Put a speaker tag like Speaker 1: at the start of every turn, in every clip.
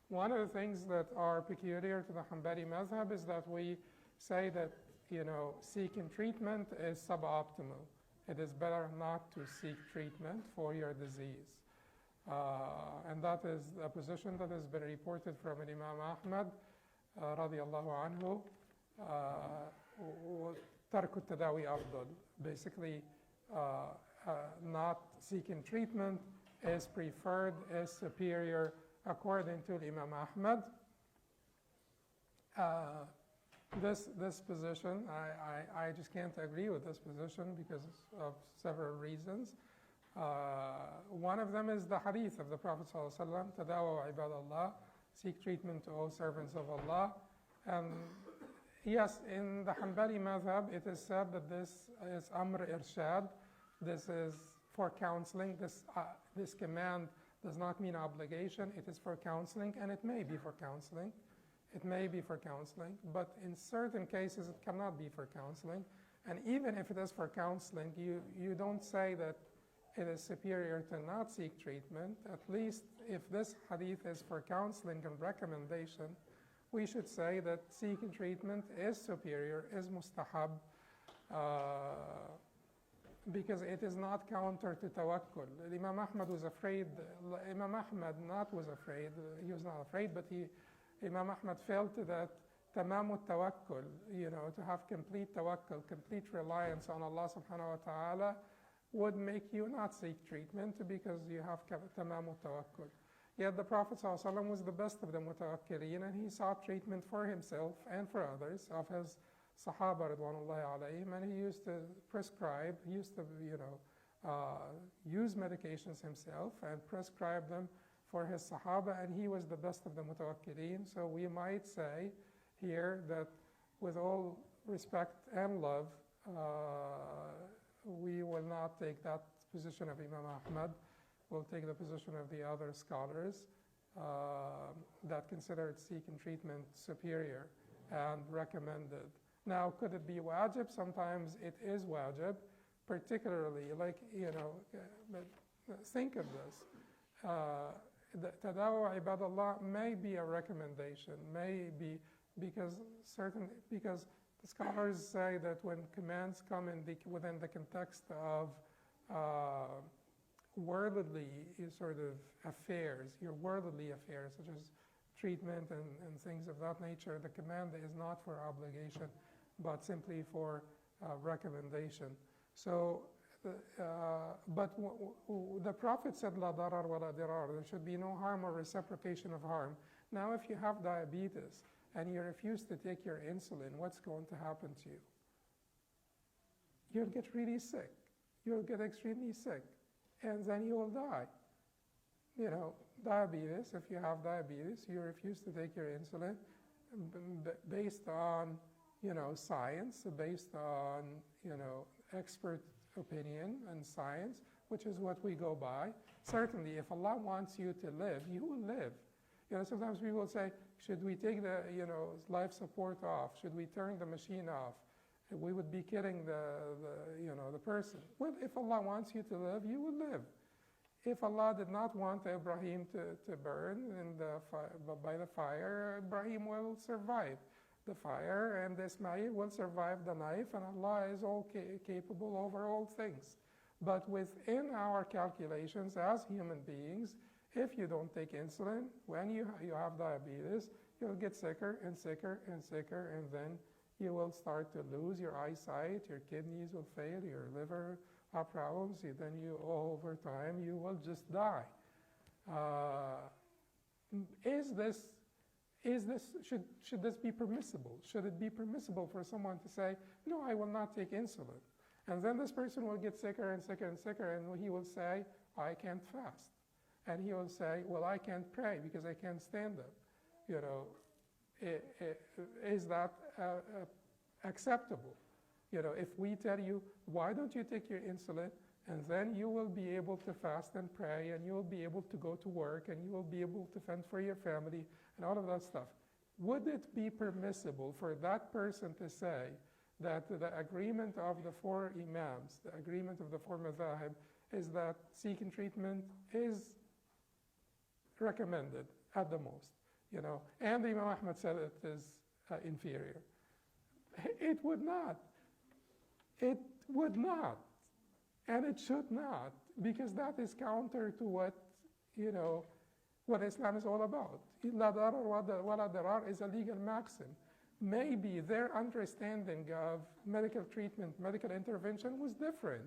Speaker 1: One of the things that are peculiar to the Hanbali madhab is that we say that, seeking treatment is suboptimal. It is better not to seek treatment for your disease. And that is a position that has been reported from Imam Ahmad, radiallahu anhu. ترك التداوي أفضل. Basically, not seeking treatment is preferred, is superior, according to Imam Ahmad. This position, I just can't agree with this position because of several reasons. One of them is the hadith of the Prophet ﷺ, تَدَاوَوْا عِبَادَ اللَّهِ, seek treatment, O servants of Allah. And yes, in the Hanbali madhab, it is said that this is Amr Irshad. This is for counseling. This command does not mean obligation. It is for counseling, and it may be for counseling. It may be for counseling, but in certain cases, it cannot be for counseling. And even if it is for counseling, you don't say that it is superior to not seek treatment. At least if this hadith is for counseling and recommendation, we should say that seeking treatment is superior, is mustahab, because it is not counter to tawakkul. Imam Ahmad was afraid. Imam Ahmad was afraid. He was not afraid, but Imam Ahmad felt that tamamu tawakkul, to have complete tawakkul, complete reliance on Allah subhanahu wa ta'ala, would make you not seek treatment because you have tamamu tawakkul. Yet the Prophet ﷺ was the best of the mutawakkilin, and he sought treatment for himself and for others of his Sahaba ridwanullahi alayhim, and he used to prescribe, use medications himself and prescribe them for his Sahaba, and he was the best of the mutawakkilin. So we might say here that with all respect and love, we will not take that position of Imam Ahmad. We'll take the position of the other scholars that considered seeking treatment superior and recommended. Now, could it be wajib? Sometimes it is wajib, particularly, think of this. Tadawu ibadallah may be a recommendation, may be because the scholars say that when commands come within the context of worldly sort of affairs, your worldly affairs, such as treatment and things of that nature, the command is not for obligation, but simply for recommendation. So, but the Prophet said, La darar wa la dirar, there should be no harm or reciprocation of harm. Now, if you have diabetes and you refuse to take your insulin, what's going to happen to you? You'll get really sick. You'll get extremely sick, and then you will die. Diabetes, if you have diabetes, you refuse to take your insulin based on, science, based on, expert opinion and science, which is what we go by. Certainly, if Allah wants you to live, you will live. Sometimes people say, should we take the, life support off? Should we turn the machine off? We would be killing the person. Well, if Allah wants you to live, you will live. If Allah did not want Ibrahim to burn by the fire, Ibrahim will survive the fire, and Ismail will survive the knife, and Allah is all capable over all things. But within our calculations as human beings, if you don't take insulin, when you have diabetes, you'll get sicker and sicker and sicker, and then you will start to lose your eyesight, your kidneys will fail, your liver have problems, then over time, you will just die. Should this be permissible? Should it be permissible for someone to say, no, I will not take insulin? And then this person will get sicker and sicker and sicker, and he will say, I can't fast. And he will say, well, I can't pray because I can't stand up. Is that acceptable? If we tell you, why don't you take your insulin, and then you will be able to fast and pray, and you will be able to go to work, and you will be able to fend for your family, and all of that stuff. Would it be permissible for that person to say that the agreement of the four imams, the agreement of the four madhahib, is that seeking treatment is recommended at the most? And Imam Ahmad said it is inferior. It would not. It would not. And it should not, because that is counter to what Islam is all about. La darar wala darar is a legal maxim. Maybe their understanding of medical treatment, medical intervention was different.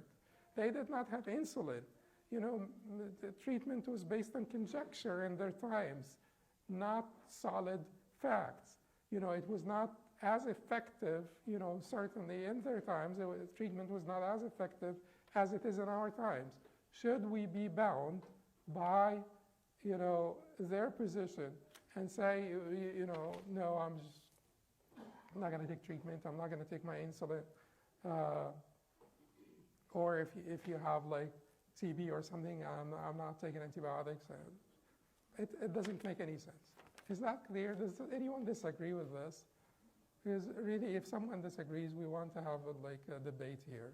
Speaker 1: They did not have insulin. The treatment was based on conjecture in their times, not solid facts. It was not as effective, certainly in their times, treatment was not as effective as it is in our times. Should we be bound by, their position and say, no, I'm not going to take treatment, I'm not going to take my insulin, or if you have like TB or something, I'm not taking antibiotics. It doesn't make any sense. Is that clear? Does anyone disagree with this? Because really, if someone disagrees, we want to have a debate here.